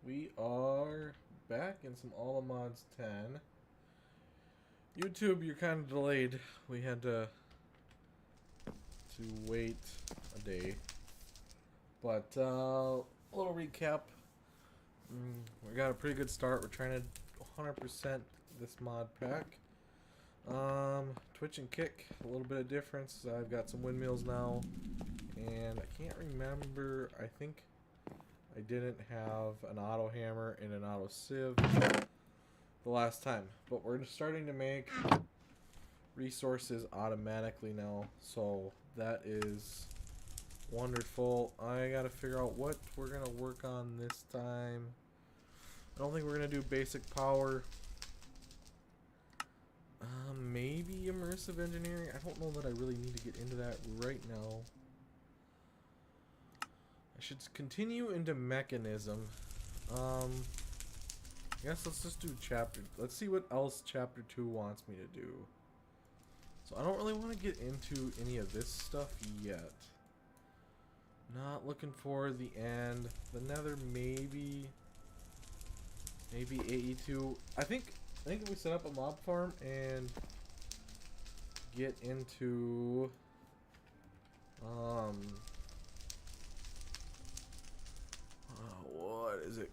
We are back in some All the Mods 10. YouTube, you're kind of delayed. We had to wait a day. But a little recap. We got a pretty good start. We're trying to 100% this mod pack. Twitch and kick, a little bit of difference. I've got some windmills now, and I can't remember. I think I didn't have an auto hammer and an auto sieve the last time, but we're starting to make resources automatically now, so that is wonderful. I gotta figure out what we're gonna work on this time. I don't think we're gonna do basic power. Maybe immersive engineering. I don't know that I really need to get into that right now. I should continue into mechanism. I guess let's just do chapter. Let's see what else chapter 2 wants me to do. So I don't really want to get into any of this stuff yet. Not looking for the end. The nether maybe. Maybe AE2. I think if we set up a mob farm and get into what is it?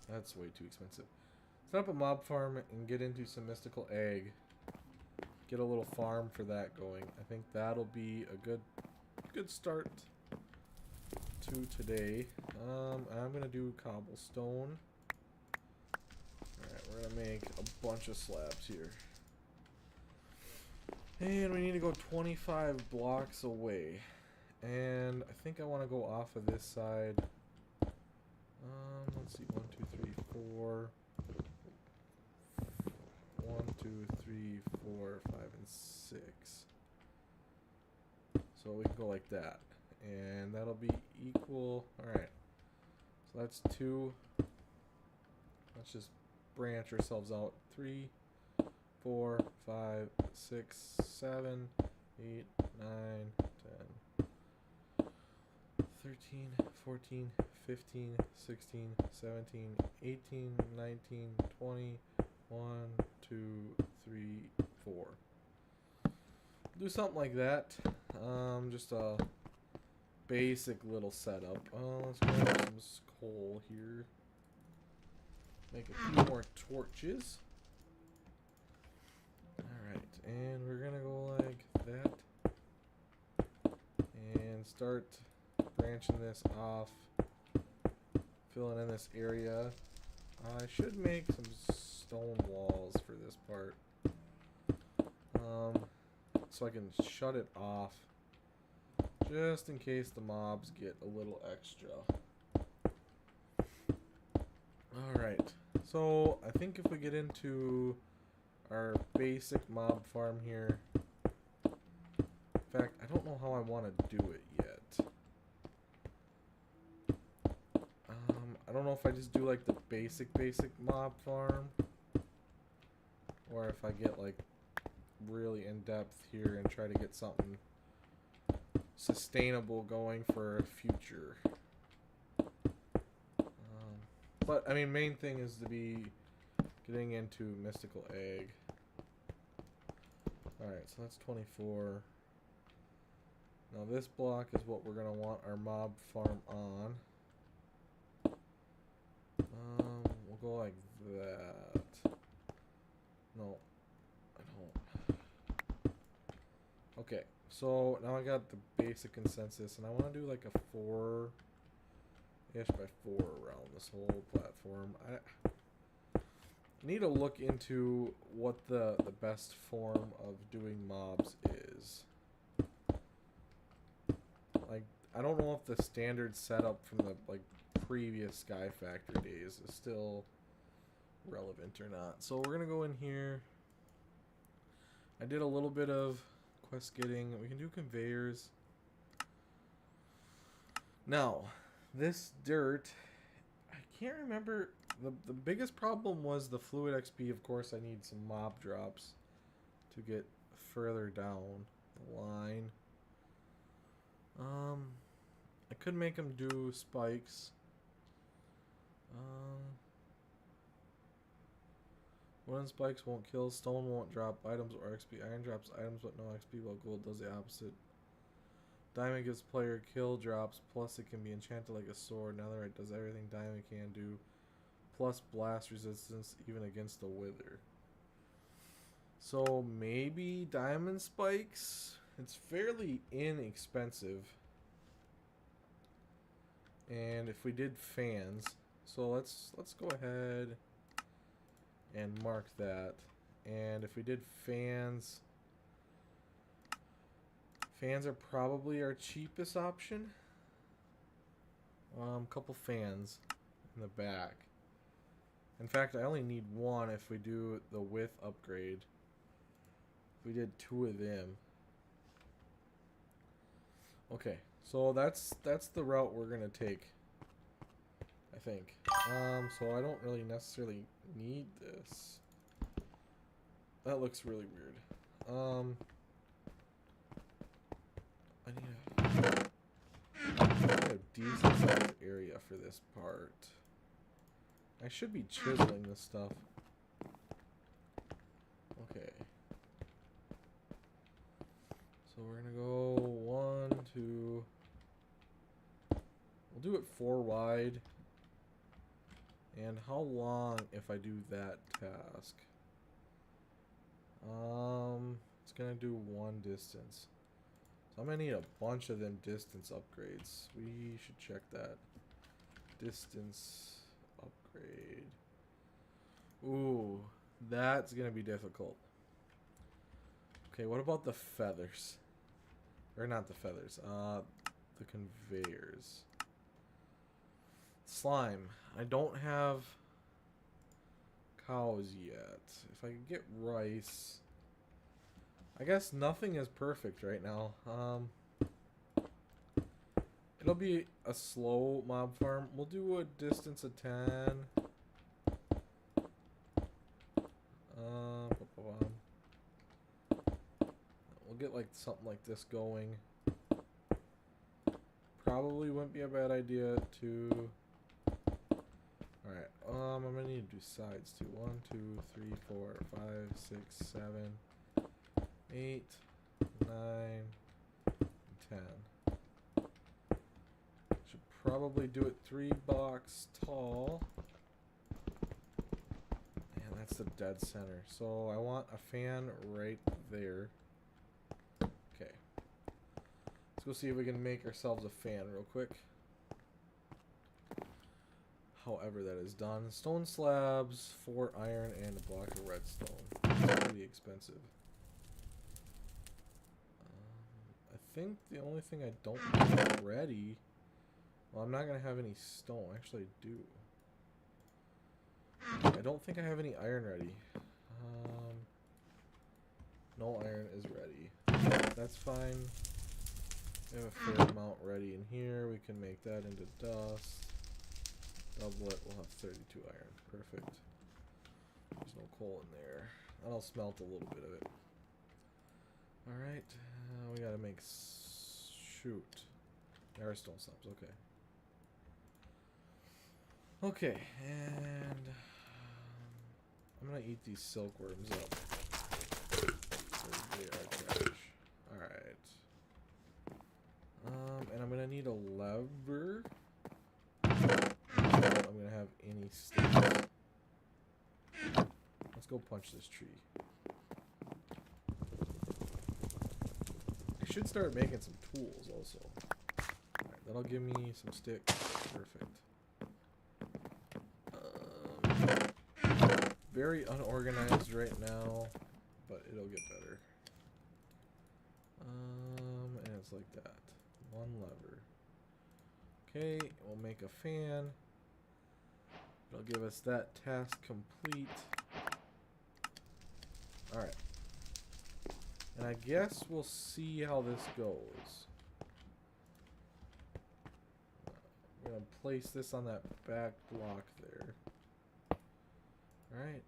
That's way too expensive. Set up a mob farm and get into some mystical egg. Get a little farm for that going. I think that'll be a good start to today. I'm gonna do cobblestone. Alright, we're gonna make a bunch of slabs here. And we need to go 25 blocks away. And I think I want to go off of this side. Let's see, 1, 2, 3, 4. 1, 2, 3, 4, 5, and 6. So we can go like that. And that'll be equal. Alright. So that's 2. Let's just branch ourselves out. 3, 4, 5, 6, 7, 8, 9, 10, 13, 14, 15, 16, 17, 18, 19, 20, 1, 2, 3, 4. Do something like that. Just a basic little setup. Let's grab some coal here. Make a few more torches. Alright, and we're gonna go like that. And start branching this off. Filling in this area. I should make some stone walls for this part. So I can shut it off. Just in case the mobs get a little extra. Alright, so I think if we get into our basic mob farm here. In fact, I don't know how I want to do it yet. I don't know if I just do like the basic mob farm. Or if I get like really in depth here and try to get something sustainable going for a future. But I mean, main thing is to be getting into mystical egg. Alright, so that's 24. Now this block is what we're going to want our mob farm on. We'll go like that. No, I don't. Okay, so now I got the basic consensus, and I want to do like a 4-ish by 4 around this whole platform. I need to look into what the best form of doing mobs is. Like, I don't know if the standard setup from the like previous Sky Factory days is still relevant or not. So we're gonna go in here. I did a little bit of quest getting. We can do conveyors. Now, this dirt, I can't remember. The biggest problem was the fluid XP. Of course, I need some mob drops to get further down the line. I could make them do spikes. Wooden spikes won't kill, stone won't drop items or XP. Iron drops items but no XP, while gold does the opposite. Diamond gives player kill drops, plus it can be enchanted like a sword. Netherite does everything diamond can do, plus blast resistance even against the wither. So maybe diamond spikes? It's fairly inexpensive. And if we did fans, so let's go ahead and mark that. And if we did fans, fans are probably our cheapest option. Couple fans in the back. In fact, I only need one if we do the width upgrade. If we did 2 of them. Okay, so that's the route we're gonna take, I think. So I don't really necessarily need this. That looks really weird. I need a decent sized area for this part. I should be chiseling this stuff. Okay. So we're gonna go 1, 2. We'll do it 4 wide. And how long if I do that task? It's gonna do 1 distance. So I'm gonna need a bunch of them distance upgrades. We should check that. Distance upgrade. Ooh, that's gonna be difficult. Okay, what about the feathers? Or not the feathers, the conveyors. Slime. I don't have cows yet. If I could get rice. I guess nothing is perfect right now. It'll be a slow mob farm. We'll do a distance of 10. We'll get like something like this going. Probably wouldn't be a bad idea to. Alright, I'm gonna need to do sides too. 1, 2, 3, 4, 5, 6, 7, 8, 9, 10. Should probably do it 3 blocks tall. And that's the dead center. So I want a fan right there. Okay. Let's go see if we can make ourselves a fan real quick. However that is done. Stone slabs, 4 iron, and a block of redstone. It's pretty expensive. I think the only thing I don't have ready... Well, I'm not going to have any stone. Actually, I do. I don't think I have any iron ready. No iron is ready. That's fine. We have a fair amount ready in here. We can make that into dust. Double it. We'll have 32 iron. Perfect. There's no coal in there. That'll smelt a little bit of it. Alright. We gotta make... Shoot. There are stone slabs. Okay. Okay. And... I'm gonna eat these silkworms up. They are trash. Alright. And I'm gonna need a lever. I'm gonna have any sticks. Let's go punch this tree. I should start making some tools also. Alright, that'll give me some sticks. Perfect. Very unorganized right now, but it'll get better. And it's like that. 1 lever. Okay, we'll make a fan. It'll give us that task complete. Alright. And I guess we'll see how this goes. I'm going to place this on that back block there. Alright.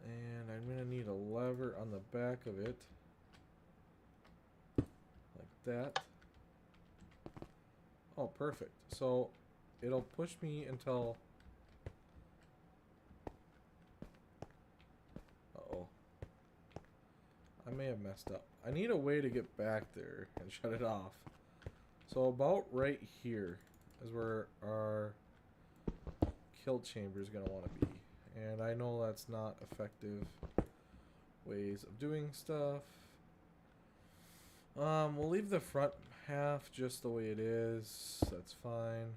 And I'm going to need a lever on the back of it. Like that. Oh, perfect. So it'll push me until... Uh-oh. I may have messed up. I need a way to get back there and shut it off. So about right here is where our kill chamber is going to want to be. And I know that's not effective ways of doing stuff. We'll leave the front half just the way it is. That's fine.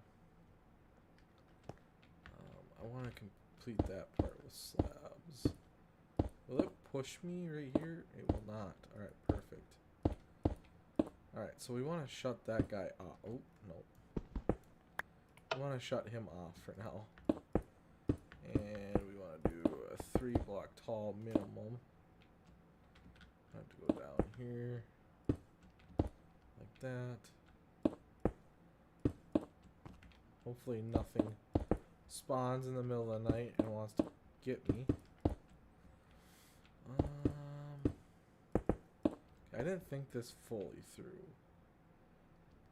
I want to complete that part with slabs. Will it push me right here? It will not. Alright, perfect. Alright, so we want to shut that guy off. Oh, no. We want to shut him off for now. And we want to do a 3-block tall minimum. I have to go down here. Like that. Hopefully nothing spawns in the middle of the night and wants to get me. I didn't think this fully through.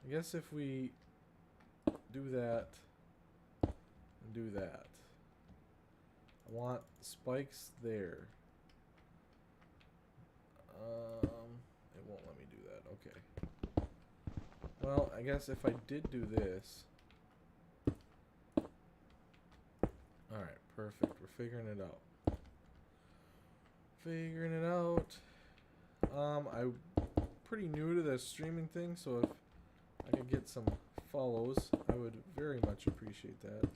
I guess if we do that and do that, I want spikes there. It won't let me do that. Okay. Well, I guess if I did do this. Alright, perfect. We're figuring it out. Figuring it out. I'm pretty new to the streaming thing, so if I could get some follows, I would very much appreciate that.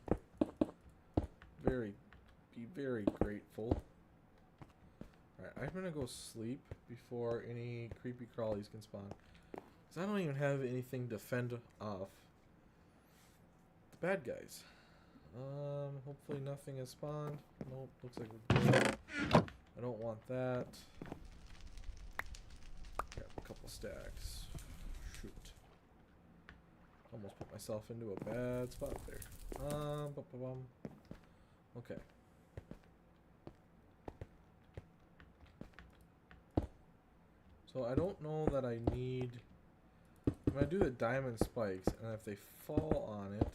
Be very grateful. Alright, I'm gonna go sleep before any creepy crawlies can spawn. Because I don't even have anything to fend off the bad guys. Hopefully nothing has spawned. Nope, looks like we're good. I don't want that. Grab a couple stacks. Shoot. Almost put myself into a bad spot there. Okay. So I don't know that I need... I'm going to do the diamond spikes, and if they fall on it,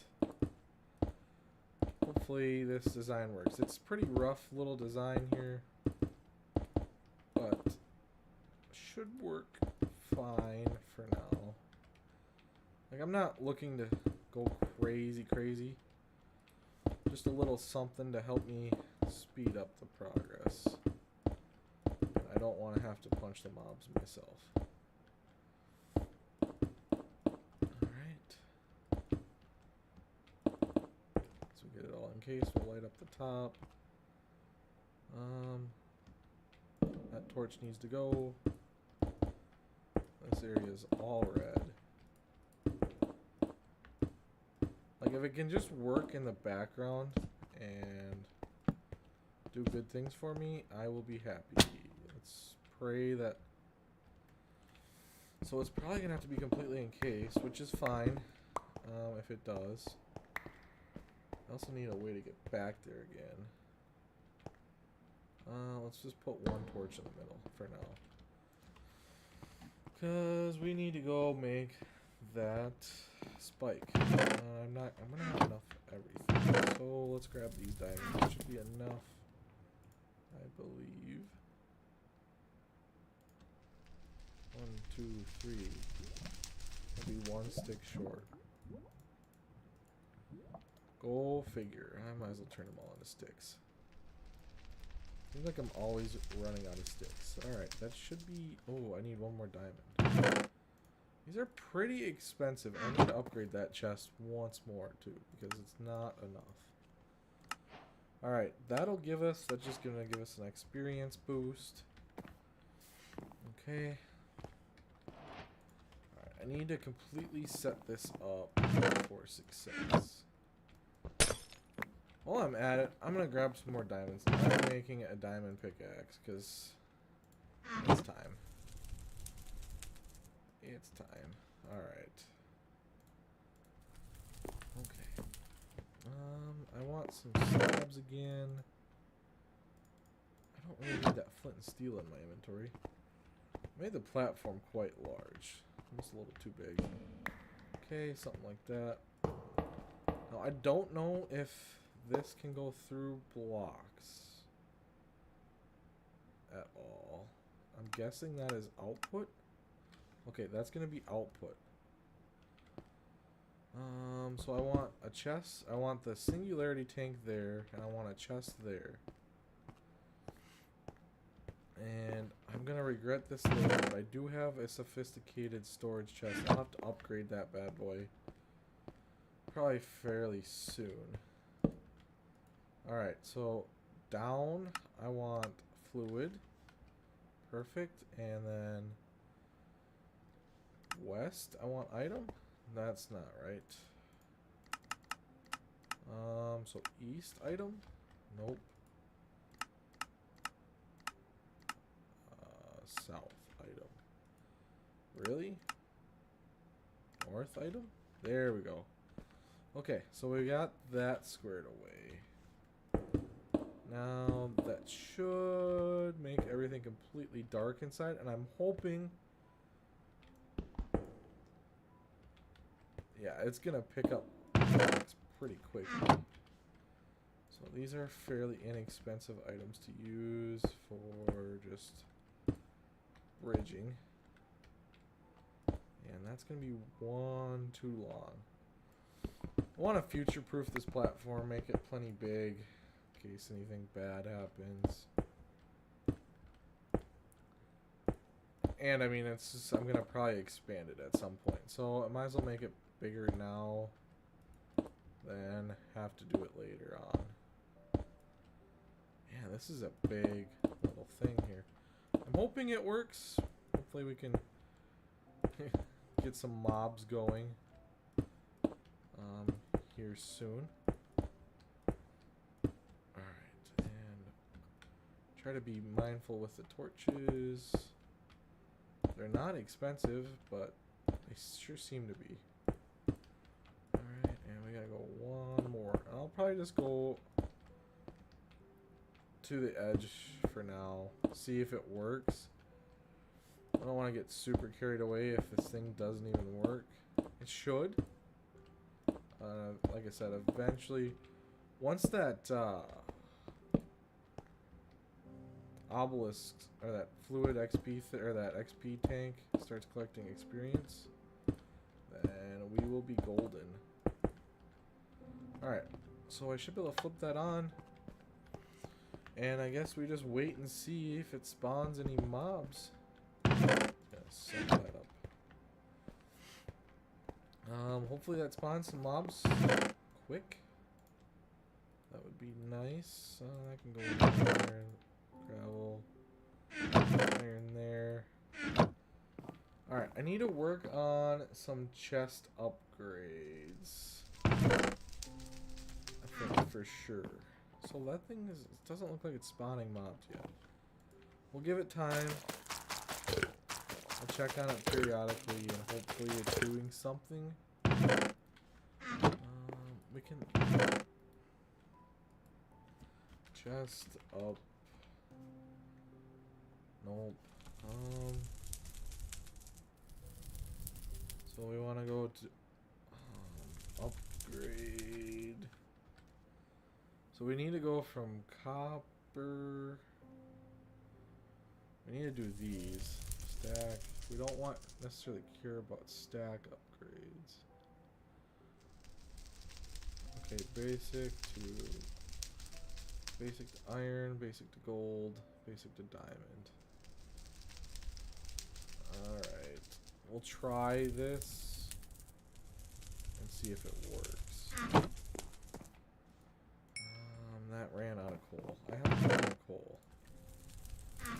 hopefully this design works. It's pretty rough little design here, but should work fine for now. Like, I'm not looking to go crazy. Just a little something to help me speed up the progress. I don't want to have to punch the mobs myself. Alright. So we get it all in case. We'll light up the top. That torch needs to go. This area is all red. Like, if it can just work in the background and do good things for me, I will be happy. Let's pray that... So it's probably going to have to be completely encased, which is fine if it does. I also need a way to get back there again. Let's just put one torch in the middle for now. Because we need to go make that spike. I'm gonna have enough everything. So let's grab these diamonds. That should be enough, I believe. 1, 2, 3. Maybe one stick short. Go figure. I might as well turn them all into sticks. Seems like I'm always running out of sticks. Alright, that should be... Oh, I need one more diamond. These are pretty expensive. I need to upgrade that chest once more, too, because it's not enough. Alright, that'll give us... That's just going to give us an experience boost. Okay. Alright, I need to completely set this up for success. While I'm at it, I'm going to grab some more diamonds. I'm making a diamond pickaxe, because it's time. It's time. Alright. Okay. I want some slabs again. I don't really need that flint and steel in my inventory. I made the platform quite large. Almost a little too big. Okay, something like that. Now, I don't know if this can go through blocks at all. I'm guessing that is output. Okay, that's going to be output. So I want a chest. I want the singularity tank there, and I want a chest there. And I'm going to regret this later, but I do have a sophisticated storage chest. I'll have to upgrade that bad boy probably fairly soon. Alright, so down, I want fluid. Perfect. And then west, I want item. That's not right. So east item? Nope. South item. Really? North item? There we go. Okay, so we got that squared away. Now that should make everything completely dark inside, and I'm hoping... Yeah, it's gonna pick up pretty quick. So these are fairly inexpensive items to use for just bridging. And that's gonna be one too long. I want to future-proof this platform, make it plenty big in case anything bad happens. And I mean, it's just, I'm gonna probably expand it at some point, so I might as well make it bigger now than have to do it later on. Yeah, this is a big little thing here. I'm hoping it works. Hopefully we can get some mobs going here soon. Alright, and try to be mindful with the torches. They're not expensive, but they sure seem to be. Alright, and we gotta go one more. I'll probably just go to the edge for now, see if it works. I don't want to get super carried away if this thing doesn't even work. It should. Like I said, eventually, once that obelisk or that fluid XP or that XP tank starts collecting experience, then we will be golden. Alright, so I should be able to flip that on. And I guess we just wait and see if it spawns any mobs. Set that up. Hopefully that spawns some mobs quick. That would be nice. I can go in there and gravel. Iron there. Alright, I need to work on some chest upgrades. I think for sure. So that thing doesn't look like it's spawning mobs yet. We'll give it time. I'll check on it periodically and hopefully it's doing something. We can chest up. Nope. So we want to go to upgrade. So we need to go from copper. We need to do these. Stack. We don't want necessarily care about stack upgrades. Okay, basic to iron, basic to gold, basic to diamond. Alright. We'll try this and see if it works. That ran out of coal. I have plenty of coal.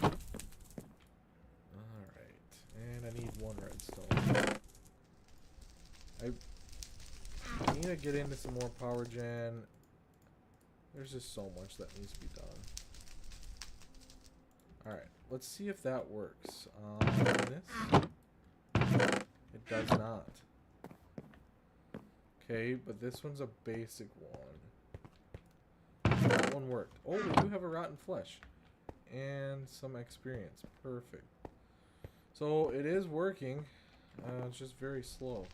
Alright. And I need one redstone. I need to get into some more power gen. There's just so much that needs to be done. Alright. Let's see if that works. This? It does not. Okay, but this one's a basic one. That one worked. Oh, we do have a rotten flesh. And some experience. Perfect. So, it is working. It's just very slow.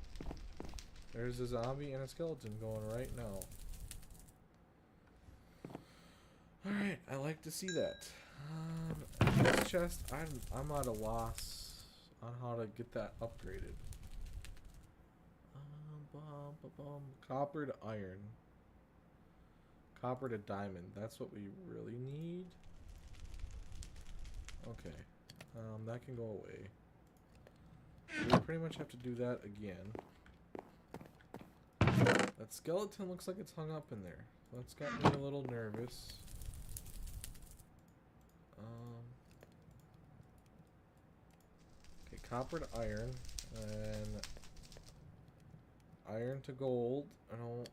There's a zombie and a skeleton going right now. Alright, I like to see that. This chest, I'm at a loss on how to get that upgraded. Copper to iron. Copper to diamond. That's what we really need. Okay. That can go away. We pretty much have to do that again. That skeleton looks like it's hung up in there. That's got me a little nervous. Okay, copper to iron. And iron to gold. I don't...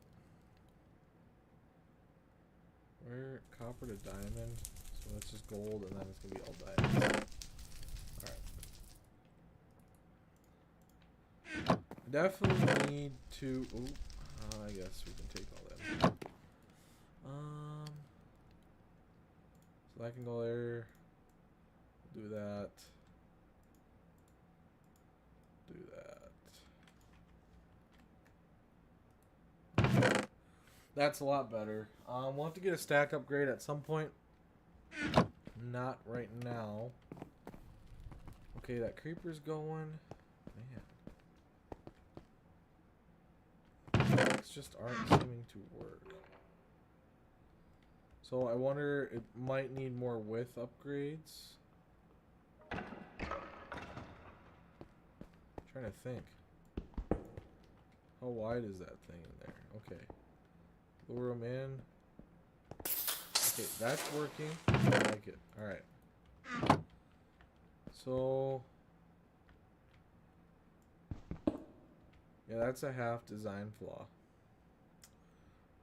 Where? Copper to diamond. So that's just gold, and then it's going to be all diamonds. Alright. Definitely need to... Ooh, I guess we can take all that. So that can go there. Do that. Do that. That's a lot better. We'll have to get a stack upgrade at some point. Not right now. Okay, that creeper's going. Man. Things just aren't seeming to work. So I wonder, it might need more width upgrades. Trying to think. How wide is that thing in there? Okay. Lure them in. Okay, that's working. I like it. Alright. So... yeah, that's a half design flaw.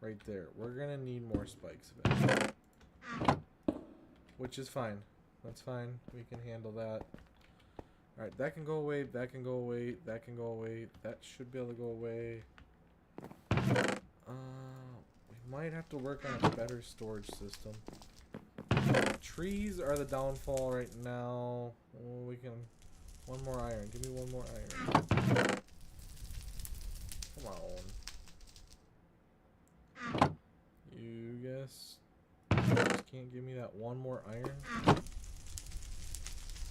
Right there. We're gonna need more spikes eventually. Which is fine. That's fine. We can handle that. Alright, that can go away, that can go away, that can go away. That should be able to go away. We might have to work on a better storage system. Trees are the downfall right now. Oh, we can... one more iron. Give me one more iron. Come on. You guess just can't give me that one more iron?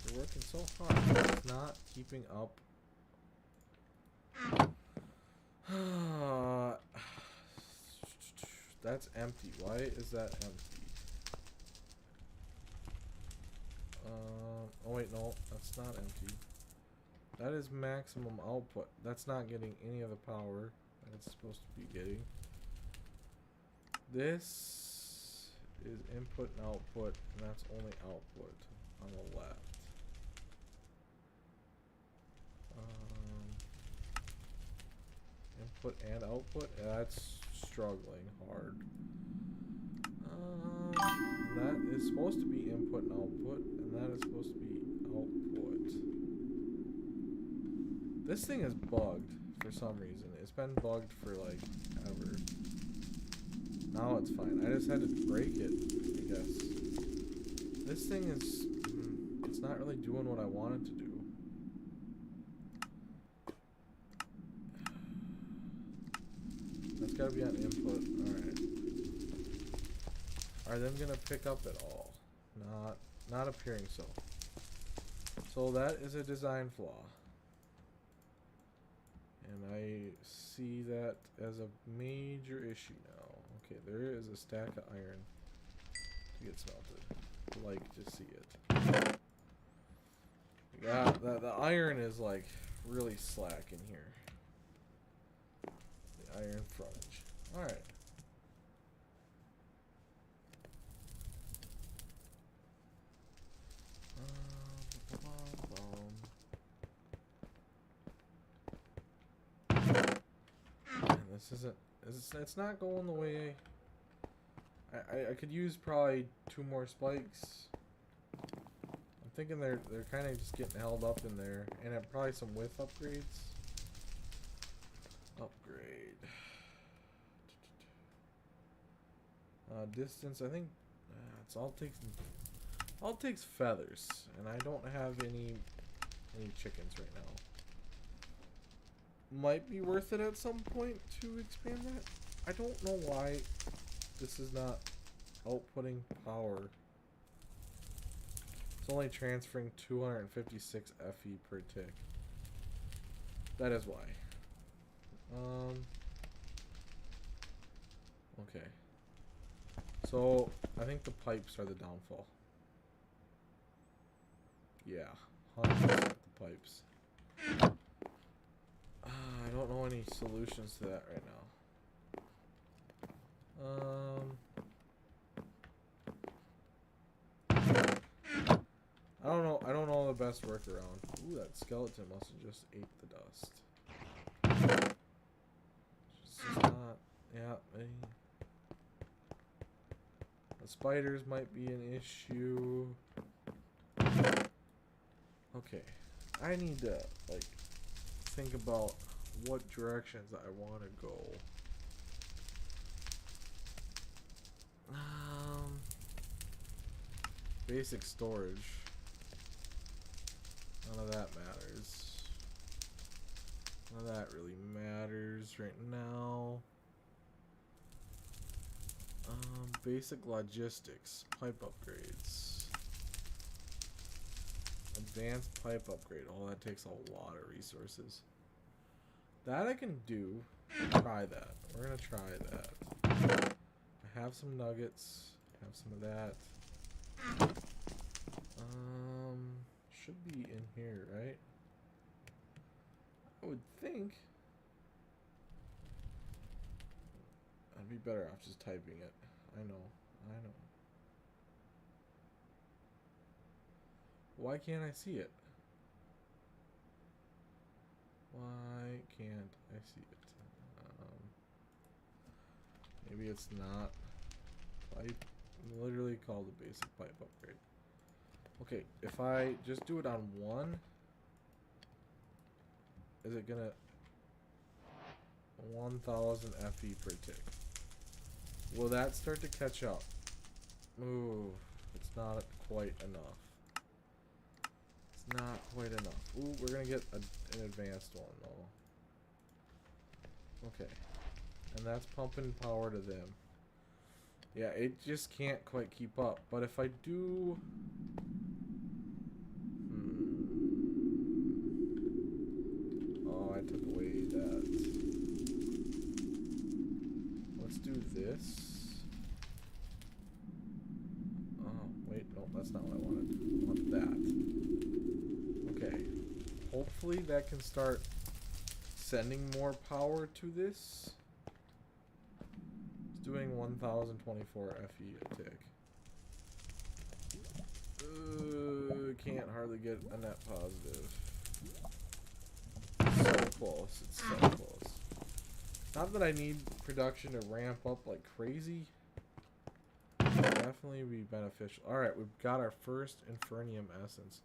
You're working so hard. It's not keeping up. That's empty. Why is that empty? Oh wait, no. That's not empty. That is maximum output. That's not getting any of the power that it's supposed to be getting. This is input and output, and that's only output on the left. Input and output, that's struggling hard. That is supposed to be input and output, and that is supposed to be output. This thing is bugged for some reason. It's been bugged for like ever. Now it's fine. I just had to break it, I guess. This thing is... it's not really doing what I want it to do. That's gotta be on input. Alright. Are them gonna pick up at all? Not appearing so. So that is a design flaw. And I see that as a major issue now. Okay, there is a stack of iron to get smelted. Like to see it. Yeah, the iron is like really slack in here. The iron frontage. Alright. This isn't... it's not going the way... I could use probably 2 more spikes. I'm thinking they're kind of just getting held up in there. And probably some width upgrades. Upgrade. Distance, I think... it's all takes feathers. And I don't have any chickens right now. might be worth it at some point to expand that. I don't know why this is not outputting power. It's only transferring 256 FE per tick. That is why. Okay. So, I think the pipes are the downfall. Yeah, 100% the pipes. I don't know any solutions to that right now. I don't know the best workaround. Ooh, that skeleton must have just ate the dust. It's just not, yeah, the spiders might be an issue. Okay, I need to, like, think about what directions I want to go. Basic storage. None of that matters. None of that really matters right now. Basic logistics. Pipe upgrades. Advanced pipe upgrade. Oh, that takes a lot of resources. That I can do. Try that. We're gonna try that. I have some nuggets. Have some of that. Should be in here, right? I would think. I'd be better off just typing it. I know. Why can't I see it? Why can't I see it? Maybe it's not pipe. Literally called a basic pipe upgrade. Okay, if I just do it on one, is it gonna 1000 FE per tick? Will that start to catch up? Ooh, it's not quite enough. It's not quite enough. Ooh, we're gonna get an advanced one though. Okay, and that's pumping power to them. Yeah, it just can't quite keep up. But if I do... Oh, I took away that. Let's do this. Oh, wait. No, that's not what I wanted. I want that. Okay. Hopefully that can start sending more power to this. Doing 1024 FE a tick. Can't hardly get a net positive. So close. It's so close. Not that I need production to ramp up like crazy. Definitely be beneficial. Alright, we've got our first Infernium Essence,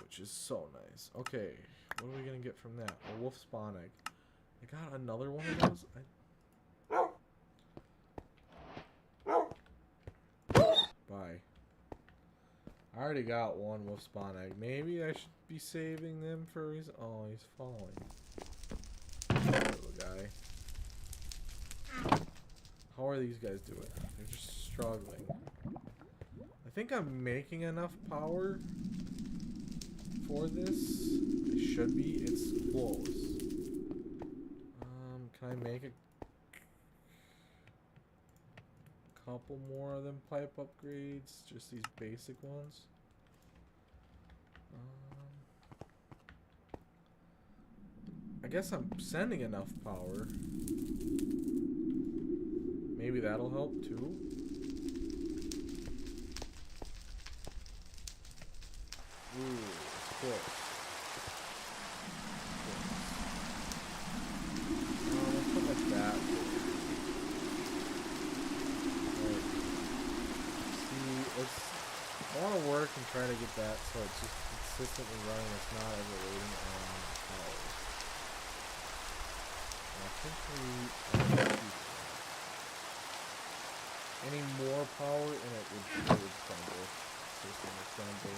which is so nice. Okay, what are we going to get from that? A wolf spawn egg. I got another one of those? Bye. I already got one wolf spawn egg. Maybe I should be saving them for a reason. Oh, he's falling. Little guy. How are these guys doing? They're just struggling. I think I'm making enough power for this. I should be. It's close. Can I make a couple more of them pipe upgrades? Just these basic ones. I guess I'm sending enough power. Maybe that'll help too. Ooh, it's close. Let's put like that. Right. See, I want to work and try to get that so it's just consistently running. It's not overloading on power. And I think any more power and it would crumble. System would crumble.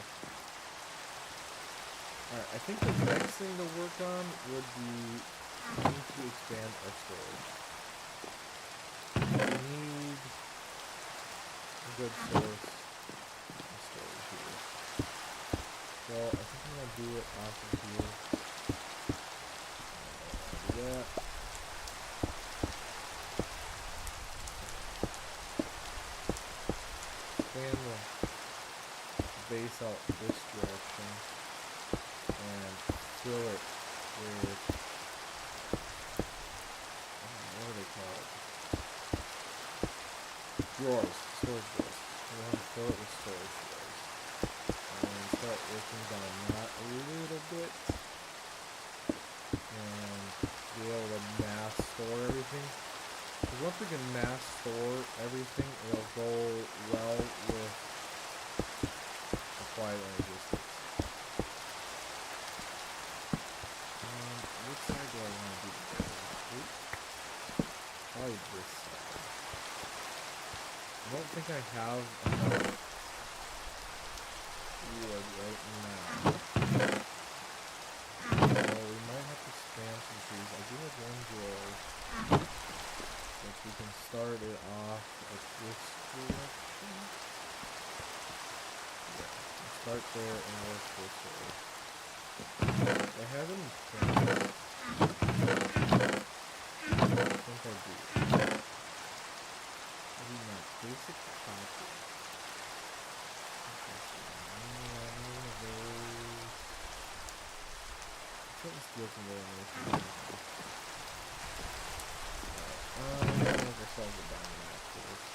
Alright, I think the next thing to work on would be we need to expand our storage. We need a good source of storage here. So I think I'm gonna do it off of here. Do that. Expand the base out this direction and fill it with, I don't know, what do they call it? Drawers, storage drawers. We want to fill it with storage drawers. And start working down that a little bit. And be able to mass store everything. Because once we can mass store everything, it'll go well with applied energy sticks. Which side do I want to do this? Probably this side. I don't think I have enough wood right now. So we might have to spam some trees. I do have one drawer, which we can start it off at this direction. Yeah, start there and work this way. I have any plans? I think I do. Maybe not. Basic copper. Let's do some more on this. We'll make ourselves a diamond afterwards.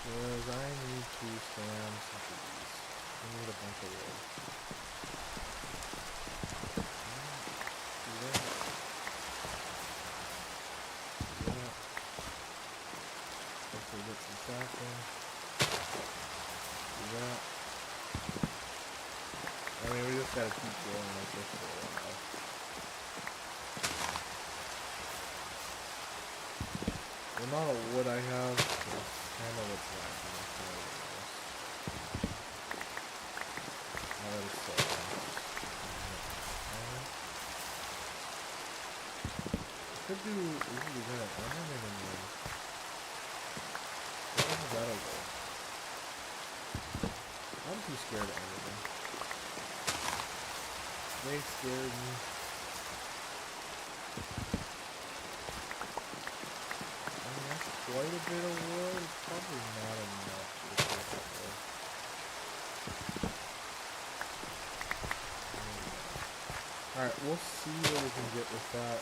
Because I need to spam some trees. I need a bunch of wood. Do that. Do that. Hopefully get some sapling. Do that. I mean, we just gotta keep going like this for a while. The amount of wood I have is kind of what's lacking. Now that it's so I could do, we could do that. I don't even know. Where that'll go. I'm too scared of anything. They scared me. I mean, that's quite a bit of wood. It's probably not enough to get this wood. Alright, we'll see what we can get with that.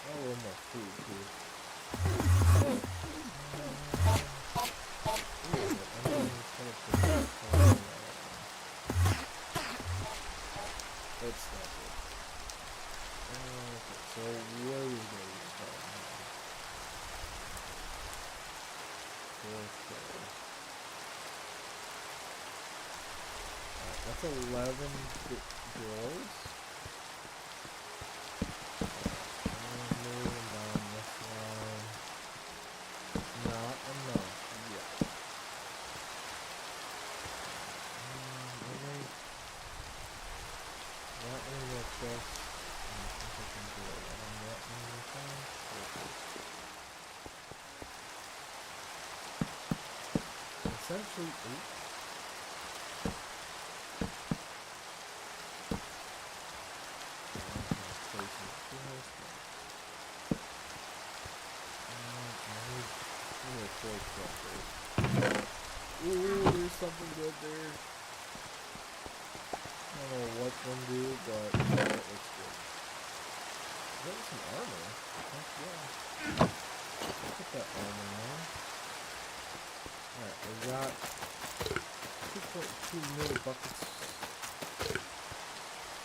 Oh, a little more food, too. That's not good. Okay, so where are we going to start now? Okay. Alright, that's 11 drawers. And moving down this line. Not enough yet. Maybe that one will just. I think I can do it on that one time. Essentially, oops. Ooh, there's something good there. I don't know what one do, but it looks good. That was some armor. Heck yeah. Put that armor on. Alright, we got 2.2 million buckets.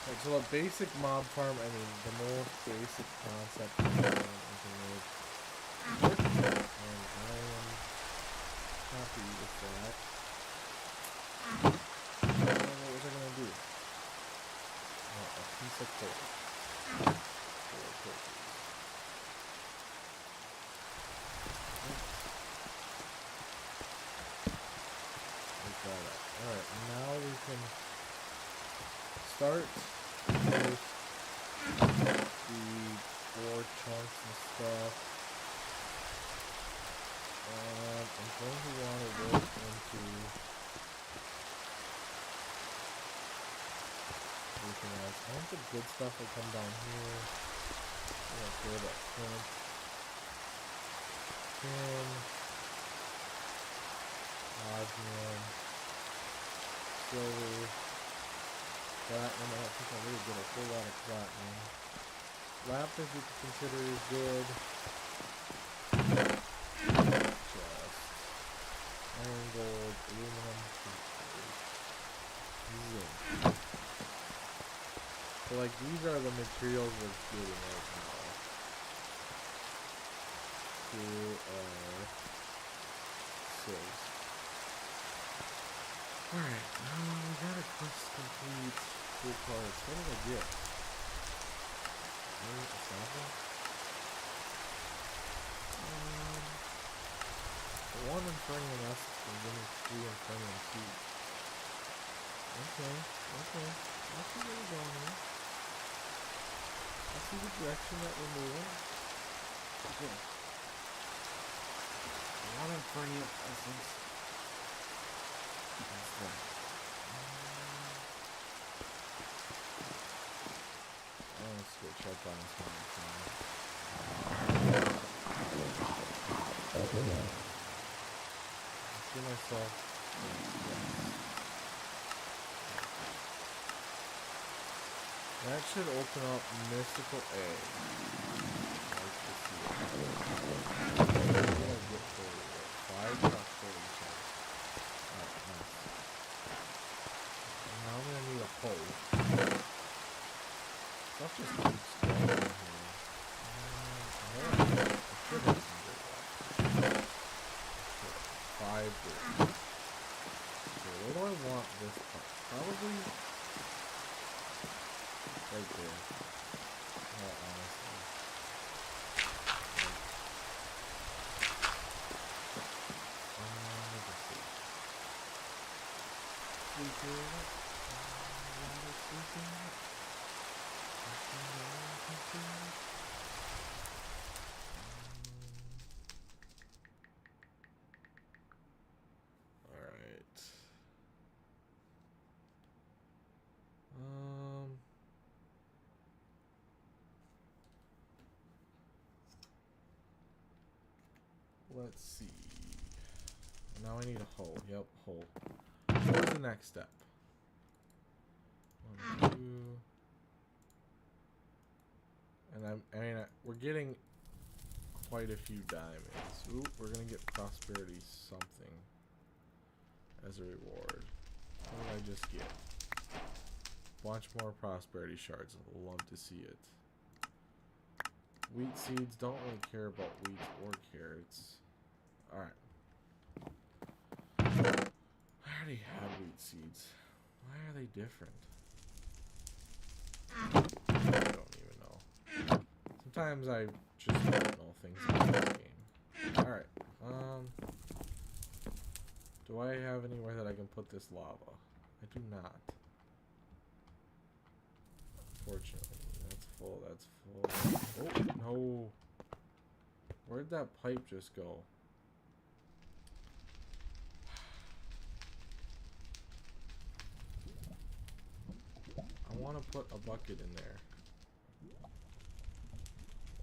Alright, so a basic mob farm, I mean, the most basic concept of the farm is made. And I am happy with that. What was I gonna do? A piece of coal. 4 cookies. Make that up. Alright, now we can stuff will come down here. I'm gonna throw that flint. Tin. Osmium. Silver. Platinum. I don't think I really get a whole lot of platinum. Lapis you can consider is good. Just iron, gold, aluminum, zinc. So like these are the materials we're getting right now. Two are silks. Alright, we got a quest complete. Cool cards. What did I get? A sample? One Infernium essence can give me 3 Infernium seeds. Okay. I see where we're going here. I see the direction that we're moving. Okay. One Infernium essence. That's right. I'm gonna switch up on this one. I see myself. That should open up mystical egg. Like to see it. What did I get for it? 5 prosperity checks. Alright, nice. Now I'm gonna need a hoe. Stuff just keeps going in here. I should have some dirt left. 5 dirt. Okay, where do I want this part? Probably right there. Not honestly. Let's see. Sleeping. Alright. Let's see. Now I need a hoe. Yep, hoe. What's the next step? 1, 2. And we're getting quite a few diamonds. Ooh, we're gonna get prosperity something as a reward. What did I just get? Bunch more prosperity shards. Love to see it. Wheat seeds, don't really care about wheat or carrots. Alright. I already had wheat seeds. Why are they different? I don't even know. Sometimes I just don't know things about this game. Alright. Do I have anywhere that I can put this lava? I do not. Unfortunately. That's full, that's full. Oh, no. Where'd that pipe just go? I want to put a bucket in there.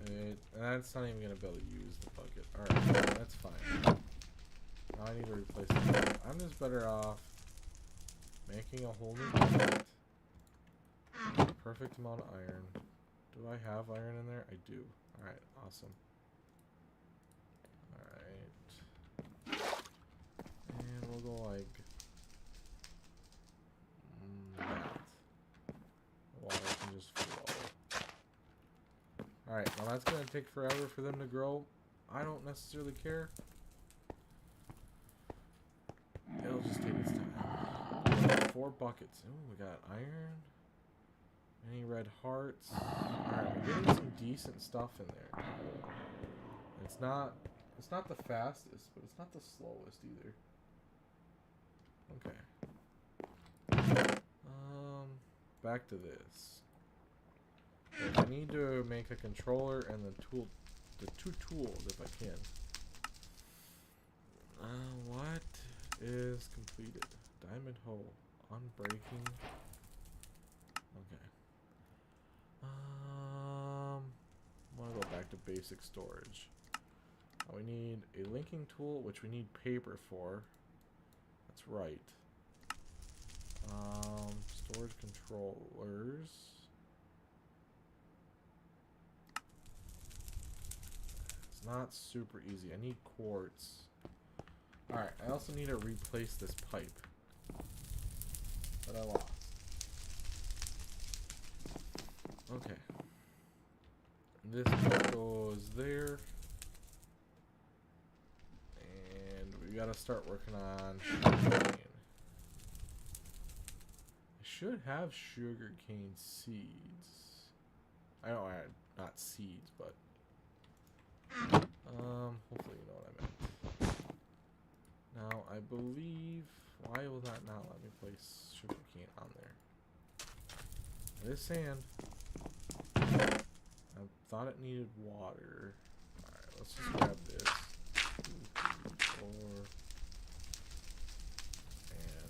And that's not even going to be able to use the bucket. Alright, that's fine. Now I need to replace it. I'm just better off making a whole new bucket. Perfect amount of iron. Do I have iron in there? I do. Alright, awesome. Alright. And we'll go like that. The water can just flow. Alright, now that's going to take forever for them to grow. I don't necessarily care. It'll just take its time. 4 buckets. Ooh, we got iron. Any red hearts? Alright, we're getting some decent stuff in there. It's not the fastest, but it's not the slowest either. Okay. Back to this. I need to make a controller and the 2 tools if I can. What is completed? Diamond hoe. Unbreaking. Okay. I want to go back to basic storage. We need a linking tool, which we need paper for. That's right. Storage controllers. It's not super easy. I need quartz. Alright, I also need to replace this pipe that I lost. Okay. This goes there. And we gotta start working on sugarcane. I should have sugarcane seeds. I know not seeds, but hopefully you know what I meant. Now I believe, why will that not let me place sugarcane on there? It is sand. I thought it needed water. Alright, let's just grab this. 2, 3, 4. And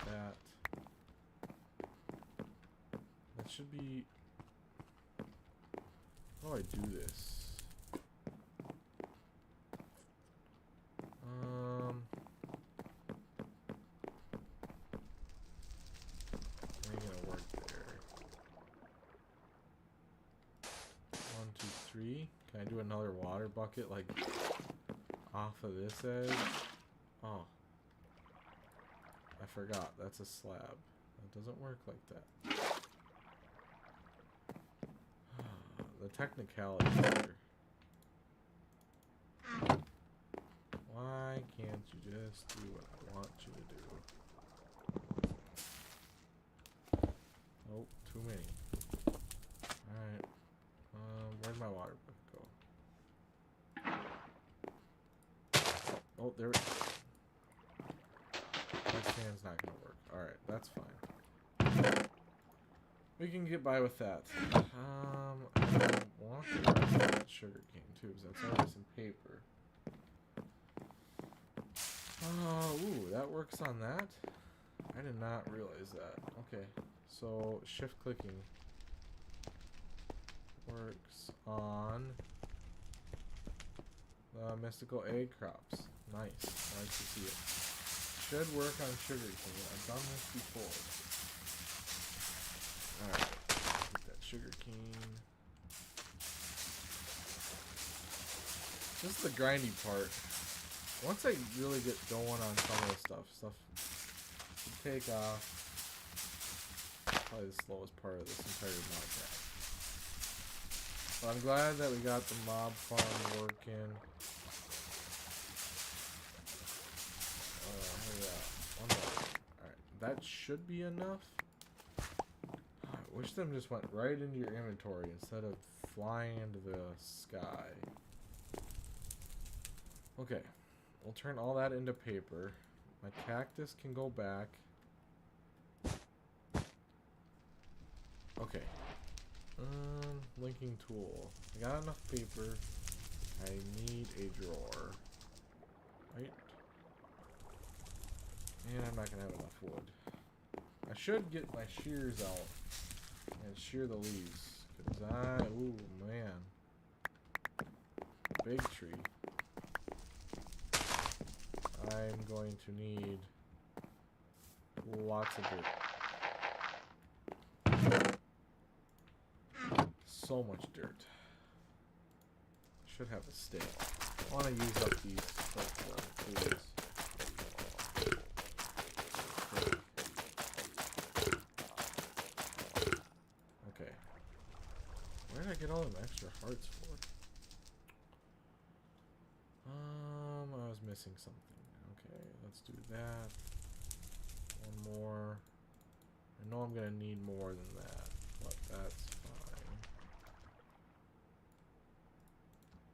that. That should be... How do I do this? Ain't gonna work there. 1, 2, 3. Can I do another water bucket like off of this edge? Oh, I forgot. That's a slab. That doesn't work like that. The technicality here. Why can't you just do what I want you to do? Oh, too many. Alright. Where'd my water bucket go? Oh, there. That sand's not gonna work. Alright, that's fine. We can get by with that. I don't want that sugar cane tubes. That's already some paper. Ooh, that works on that? I did not realize that. Okay, so shift clicking works on the mystical egg crops. Nice. I like to see it. Should work on sugarcane. I've done this before. Alright, get that sugarcane. This is the grindy part. Once I really get going on some of this stuff should take off. Probably the slowest part of this entire mod pack. But I'm glad that we got the mob farm working. Yeah, 1 more. Alright, that should be enough. I wish them just went right into your inventory instead of flying into the sky. Okay. We'll turn all that into paper. My cactus can go back. Okay. Linking tool. I got enough paper. I need a drawer. Right? And I'm not gonna have enough wood. I should get my shears out and shear the leaves. Cause ooh man. Big tree. I'm going to need lots of dirt. So much dirt. Should have a stake. I want to use up these tools. Okay. Where did I get all them extra hearts for? I was missing something. Okay, let's do that. 1 more. I know I'm gonna need more than that, but that's fine.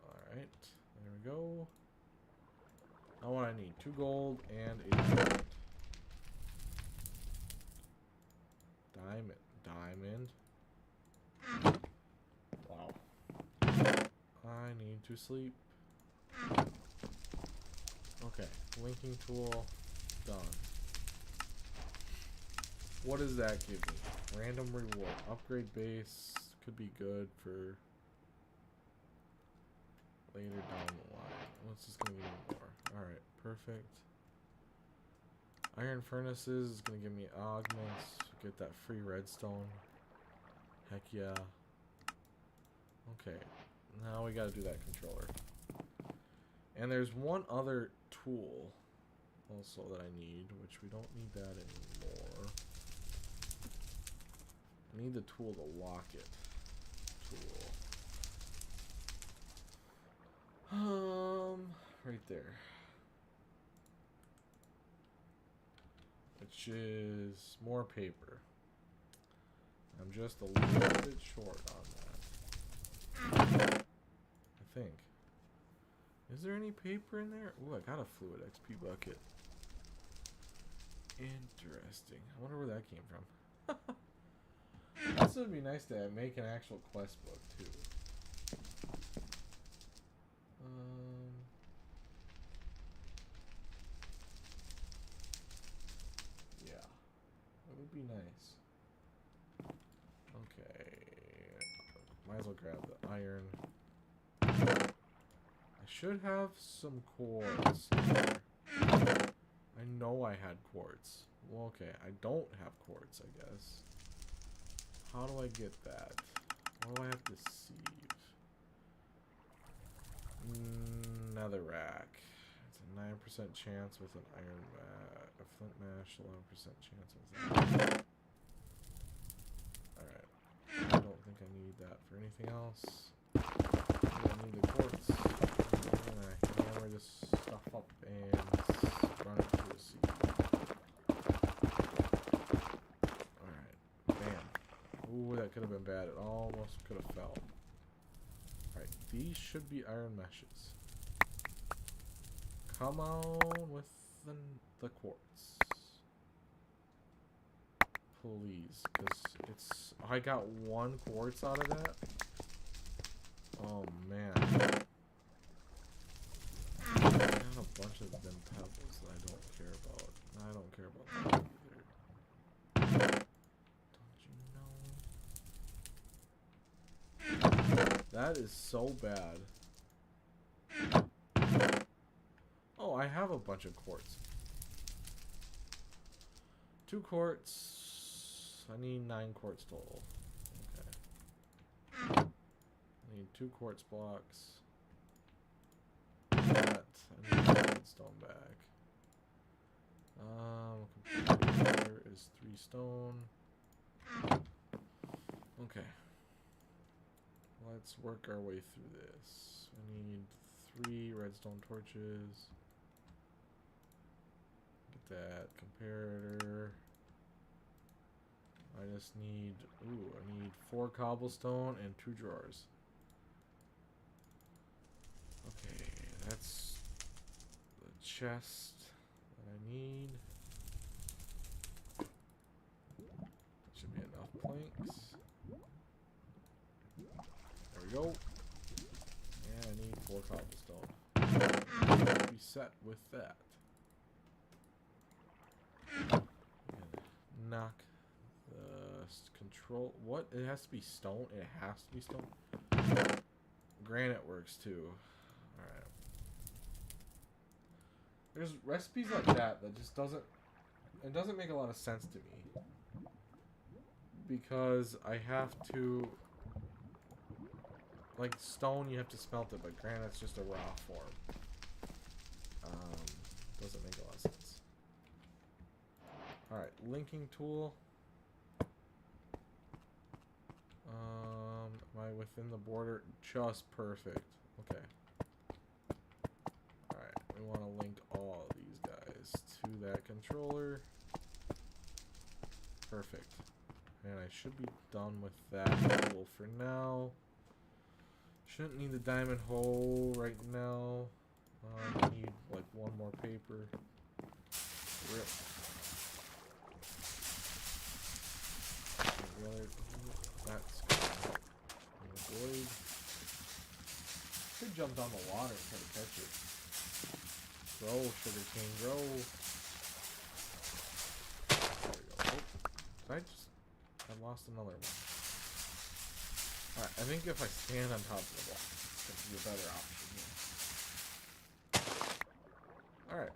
Alright, there we go. Now what I need, 2 gold and a diamond. Wow. I need to sleep. Okay, linking tool done. What does that give me? Random reward. Upgrade base. Could be good for later down the line. What's this going to give me more? Alright, perfect. Iron furnaces is going to give me augments. Get that free redstone. Heck yeah. Okay. Now we got to do that controller. And there's one other tool also that I need, which we don't need that anymore. I need the tool to lock it. Right there. Which is more paper. I'm just a little bit short on that. I think. Is there any paper in there? Ooh, I got a fluid XP bucket. Interesting. I wonder where that came from. Also, would be nice to make an actual quest book too. Yeah, that would be nice. Okay, might as well grab the iron. I should have some quartz here. I know I had quartz. Well, okay, I don't have quartz, I guess. How do I get that? What do I have to sieve? Netherrack. It's a 9% chance with an iron a flint mash, 11% chance with an Alright. I don't think I need that for anything else. I need the quartz. I'm gonna hammer this stuff up and run it through a sieve. Ooh, that could have been bad. It almost could have fell. Alright, these should be iron meshes. Come on with the quartz. Please, because it's... I got one quartz out of that? Oh, man. I got a bunch of them pebbles that I don't care about. I don't care about that either. That is so bad. Oh, I have a bunch of quartz. 2 quartz. I need 9 quartz total. Okay. I need 2 quartz blocks. That. I need a redstone back. Computer is 3 stone. Okay. Let's work our way through this. I need 3 redstone torches. Get that comparator. I just need, I need 4 cobblestone and 2 drawers. Okay, that's the chest that I need. That should be enough planks. There we go. And I need 4 cobblestone. Be set with that. And knock the control. What? It has to be stone? It has to be stone? Granite works too. Alright. There's recipes like that just doesn't... It doesn't make a lot of sense to me. Because I have to... Like stone, you have to smelt it, but granite's just a raw form. Doesn't make a lot of sense. Alright, linking tool. Am I within the border? Just perfect. Okay. Alright, we want to link all of these guys to that controller. Perfect. And I should be done with that tool for now. Shouldn't need the diamond hole right now. I need like 1 more paper. Rip. That's good. Avoid. Could jump down the water and try to catch it. Grow, sugarcane, grow. There we go. Oh, I lost another one. Alright, I think if I stand on top of the wall, this would be a better option here. Alright.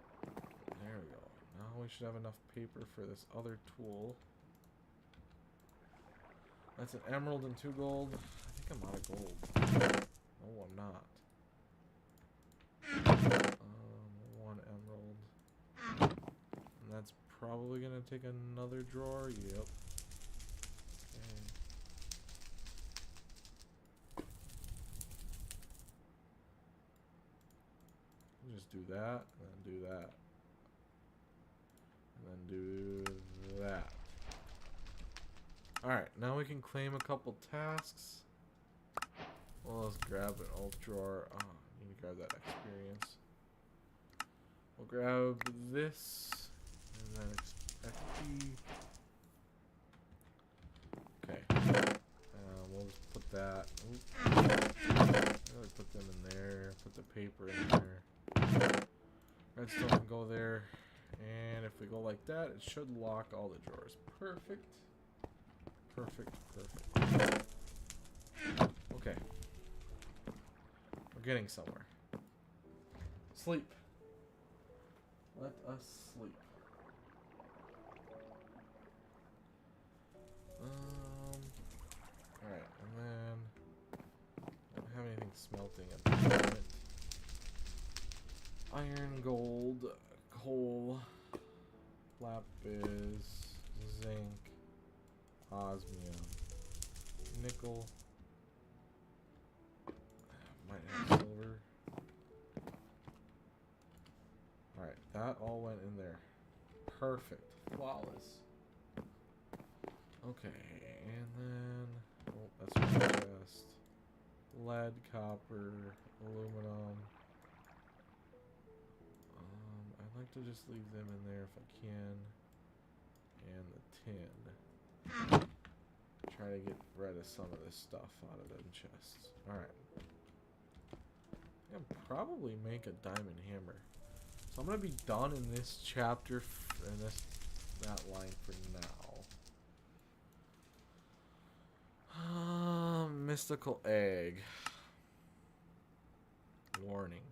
There we go. Now we should have enough paper for this other tool. That's an emerald and 2 gold. I think I'm out of gold. No, I'm not. 1 emerald. And that's probably gonna take another drawer. Yep. Okay. Just do that, and then do that. And then do that. Alright, now we can claim a couple tasks. Well, let's grab an alt drawer. Oh, I need to grab that experience. We'll grab this. And then XP. Okay. We'll just put that. Really put them in there. Put the paper in there. Redstone can go there. And if we go like that, it should lock all the drawers. Perfect. Perfect. Perfect. Okay. We're getting somewhere. Sleep. Let us sleep. Alright, and then I don't have anything smelting at the moment. Iron, gold, coal, lapis, zinc, osmium, nickel. Might have silver. Alright, that all went in there. Perfect. Flawless. Okay, and then... Oh, that's my chest. Lead, copper, aluminum. I'd like to just leave them in there if I can. And the tin. Try to get rid of some of this stuff out of them chests. Alright. I can probably make a diamond hammer. So I'm gonna be done in this chapter and that line for now. Mystical egg. Warning.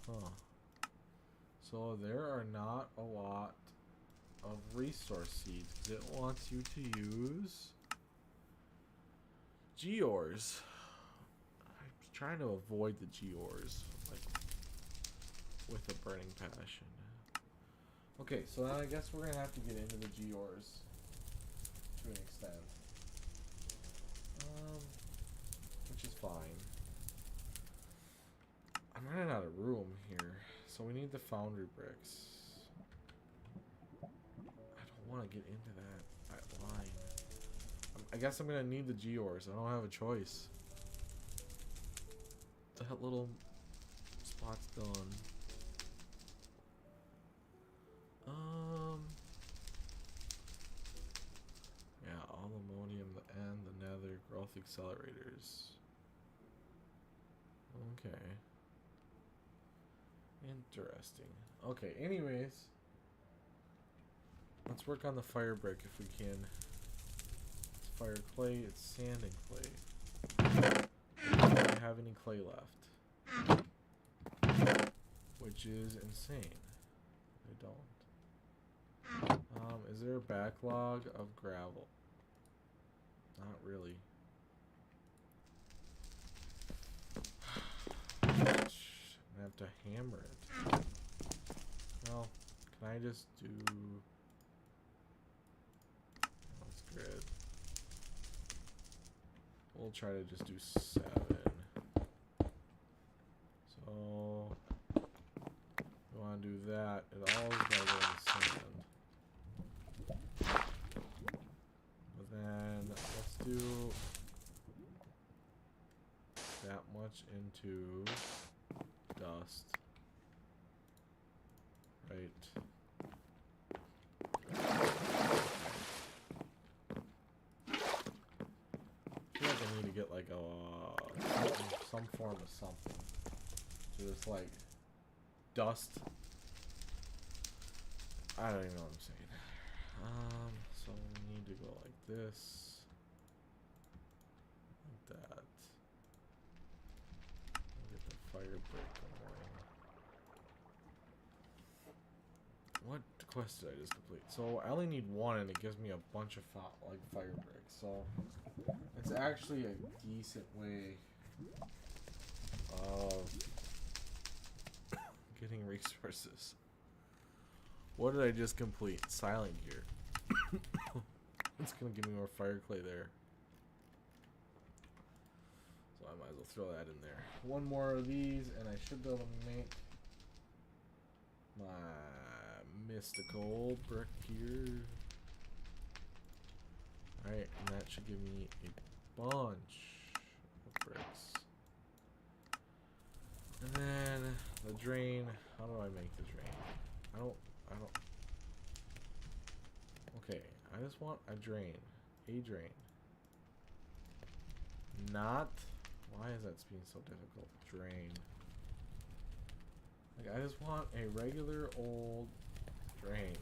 Huh. So there are not a lot of resource seeds because it wants you to use gears. I'm trying to avoid the gears, like with a burning passion. Okay, so then I guess we're gonna have to get into the gears to an extent, which is fine. I'm running out of room here, so we need the foundry bricks. I don't want to get into that line. I guess I'm gonna need the gears. I don't have a choice. That little spot's done. Yeah, all ammonium and the nether growth accelerators. Okay. Interesting. Okay, anyways. Let's work on the fire brick if we can. It's fire clay, it's sand and clay. I don't have any clay left. Which is insane. I don't. Is there a backlog of gravel? Not really. I'm gonna have to hammer it. Well, can I just do... That's grid. We'll try to just do 7. So... we want to do that. It always gotta go in the sand. But then, let's do... that much into dust. Right. I feel like I need to get like a some form of something. So just like dust. I don't even know what I'm saying. So we need to go like this. Like that. Get the fire break going. What quest did I just complete? So I only need one and it gives me a bunch of fire bricks. So it's actually a decent way of getting resources. What did I just complete? Silent gear. It's gonna give me more fire clay there. So I might as well throw that in there. One more of these and I should be able to make my mystical brick here. Alright, and that should give me a bunch of bricks. And then the drain. How do I make the drain? I don't. Okay, I just want a drain. A drain. Not. Why is that being so difficult? Drain. Like, I just want a regular old drain.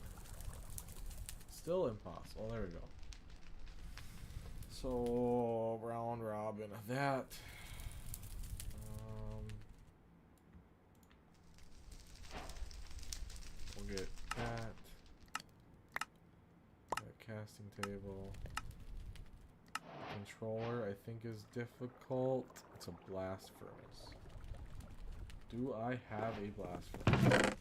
Still impossible. Oh, there we go. So, round robin of that. We'll get that. Casting table. Controller, I think, is difficult. It's a blast furnace. Do I have a blast furnace?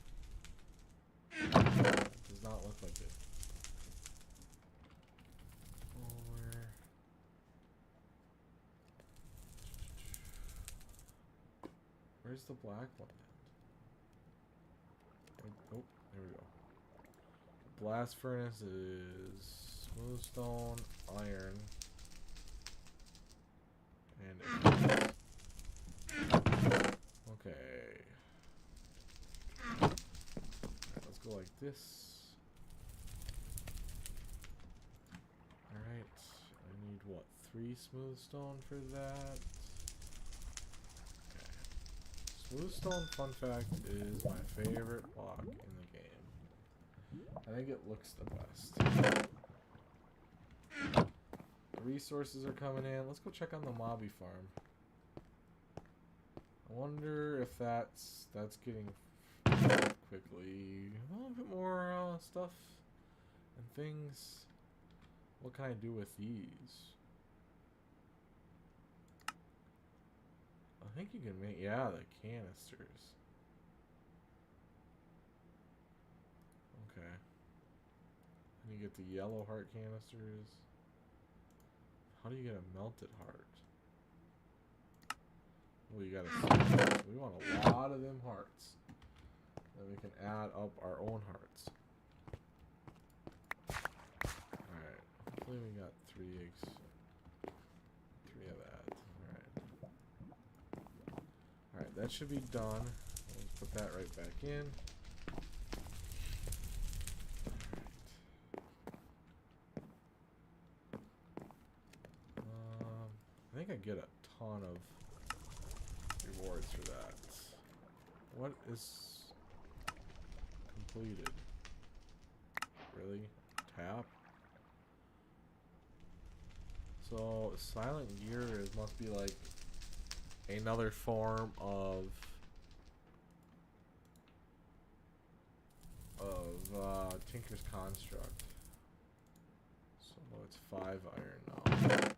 It does not look like it. Where's the black one at? Oh, there we go. Blast furnace is smooth stone, iron, and okay. Alright, let's go like this. Alright, I need what? 3 smooth stone for that. Okay. Smooth stone, fun fact, is my favorite block in the game. I think it looks the best. The resources are coming in. Let's go check on the mobby farm. I wonder if that's getting quickly. A little bit more stuff and things. What can I do with these? I think you can make, yeah, the canisters. Okay. And you get the yellow heart canisters. How do you get a melted heart? Well, you gotta. We want a lot of them hearts. Then we can add up our own hearts. Alright. Hopefully we got 3 eggs. 3 of that. Alright. Alright, that should be done. Let's put that right back in. I think I get a ton of rewards for that. What is completed? Really? Tap? So, silent gear must be like another form of Tinker's Construct. So it's 5 iron now.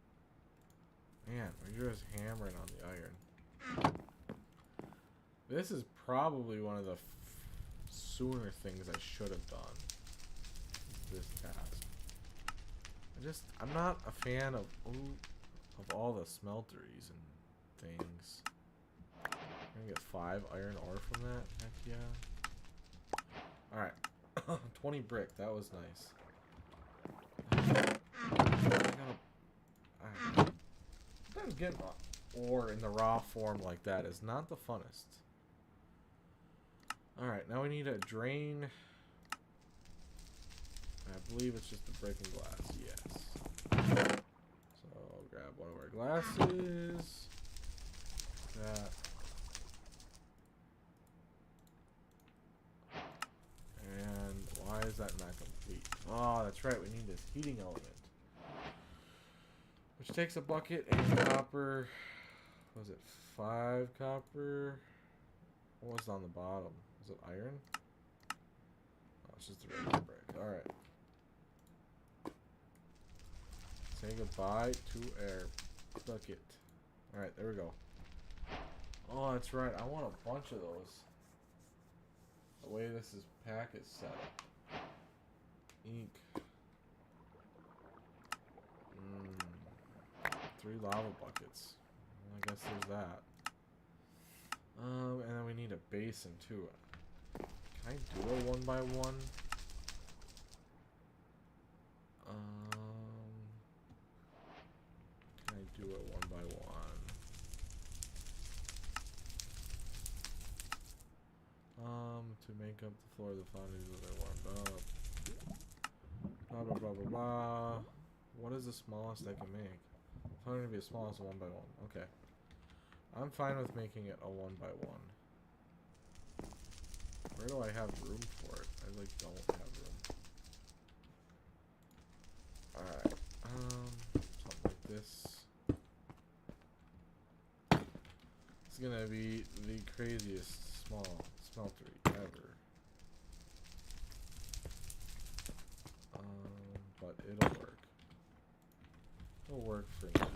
Man, we're just hammering on the iron. This is probably one of the sooner things I should have done. This task. I'm not a fan of all the smelteries and things. I'm gonna get 5 iron ore from that. Heck yeah. Alright. 20 brick. That was nice. Sometimes getting ore in the raw form like that is not the funnest. Alright, now we need a drain. I believe it's just the breaking glass, yes. So I'll grab one of our glasses. that. And why is that not complete? Oh, that's right. We need this heating element. Which takes a bucket and copper. What was it? 5 copper. What was on the bottom? Was it iron? Oh, it's just a regular brick. Alright. Say goodbye to our bucket. Alright, there we go. Oh, that's right. I want a bunch of those. The way this pack is set up. Ink. 3 lava buckets. Well, I guess there's that. And then we need a basin too. Can I do a 1 by 1? Can I do a 1 by 1? To make up the floor of the fountains that are warmed up. Blah blah blah blah blah. What is the smallest I can make? It's going to be the smallest 1 by 1. Okay. I'm fine with making it a 1 by 1. Where do I have room for it? I like don't have room. Alright. Something like this. It's gonna be the craziest small smeltery ever. But it'll work. It'll work for now.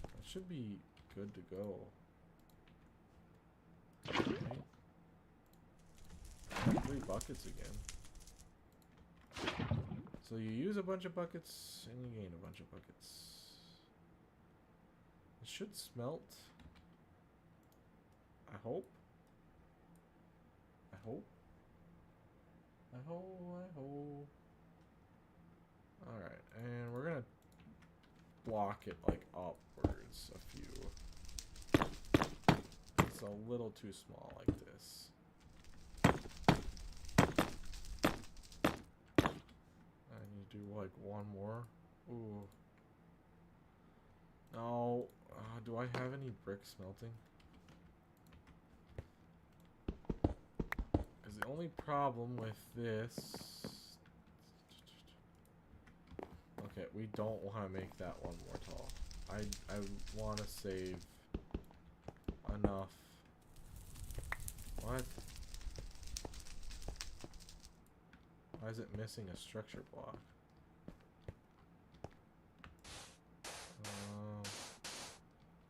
It should be good to go. Okay. 3 buckets again. So you use a bunch of buckets and you gain a bunch of buckets. It should smelt. I hope. I hope. I hope. Alright, and we're gonna block it like upwards a few. It's a little too small like this. I need to do like 1 more. Ooh. No. Do I have any brick smelting? Because the only problem with this... Okay, we don't want to make that 1 more tall. I want to save enough. What? Why is it missing a structure block?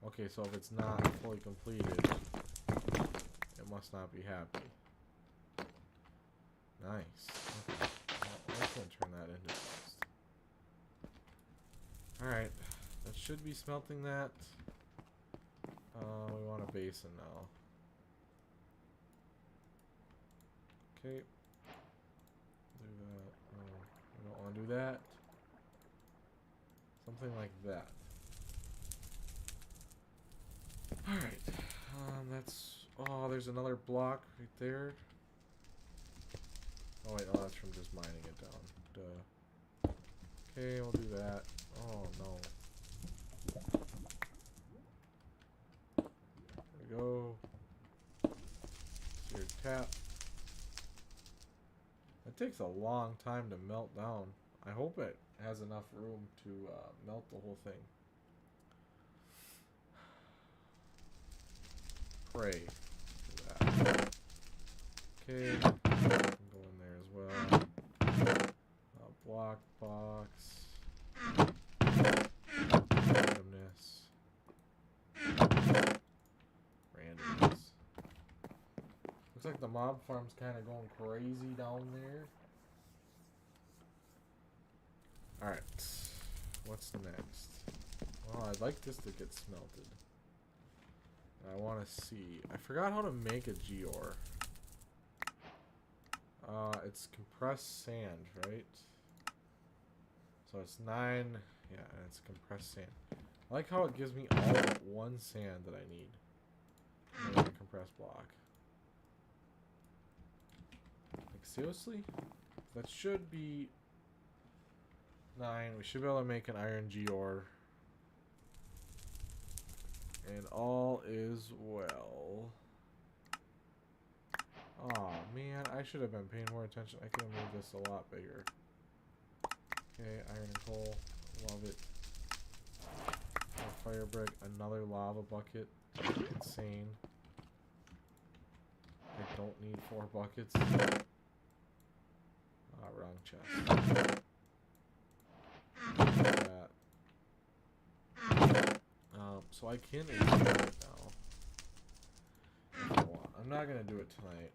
Okay, so if it's not fully completed, it must not be happy. Nice. Okay. Well, I'm just going to turn that into dust. Alright. That should be smelting that. We want a basin now. Okay. Do that. No, we don't want to do that. Something like that. Alright. That's... Oh, there's another block right there. Oh wait, no, that's from just mining it down. Duh. Okay, we'll do that. Oh no. There we go. Here's your tap. That takes a long time to melt down. I hope it has enough room to melt the whole thing. Pray for that. Okay, can go in there as well. Block box. Randomness. Randomness. Looks like the mob farm's kind of going crazy down there. Alright. What's next? Oh, I'd like this to get smelted. I want to see. I forgot how to make a geode. It's compressed sand, right? So it's 9. Yeah, and it's compressed sand. I like how it gives me all but 1 sand that I need. And a compressed block. Like, seriously? That should be 9. We should be able to make an iron geode. And all is well. Aw, man, I should have been paying more attention. I could have made this a lot bigger. Okay, iron and coal. Love it. A fire brick, another lava bucket. Insane. I don't need 4 buckets. Ah, wrong chest. That. So I can do it now. If I want. I'm not gonna do it tonight.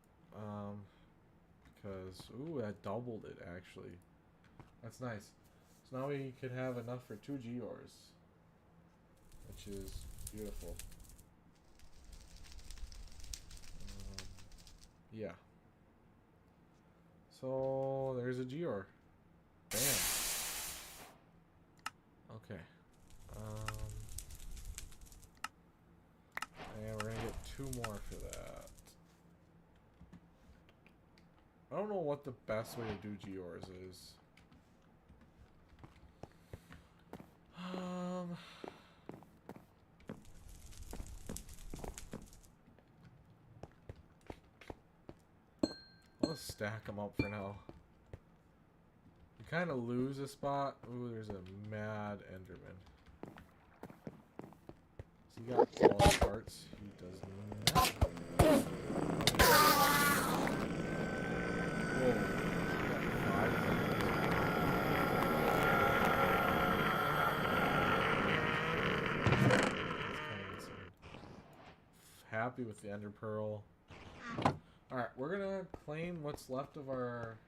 Because ooh, that doubled it actually. That's nice. So now we could have enough for 2 Geors, which is beautiful. Yeah. So there's a Geor. Bam. Okay. And we're gonna get 2 more for that. I don't know what the best way to do Geors is. I'll just stack them up for now. You kind of lose a spot. Ooh, there's a mad Enderman. So you got quality parts. He does not. Whoa. Happy with the Ender Pearl. Alright, we're gonna claim what's left of our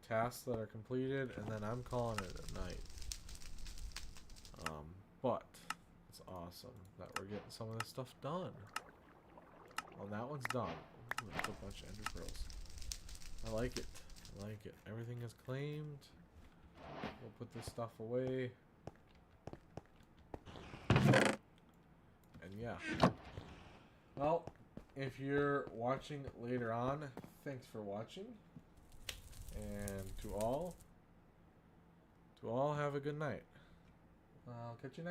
tasks that are completed, and then I'm calling it a night. But it's awesome that we're getting some of this stuff done. Well, that one's done. Ooh, that's a bunch of Ender Pearls. I like it. I like it. Everything is claimed. We'll put this stuff away. And yeah. Well, if you're watching later on, thanks for watching. And to all have a good night. I'll catch you next time.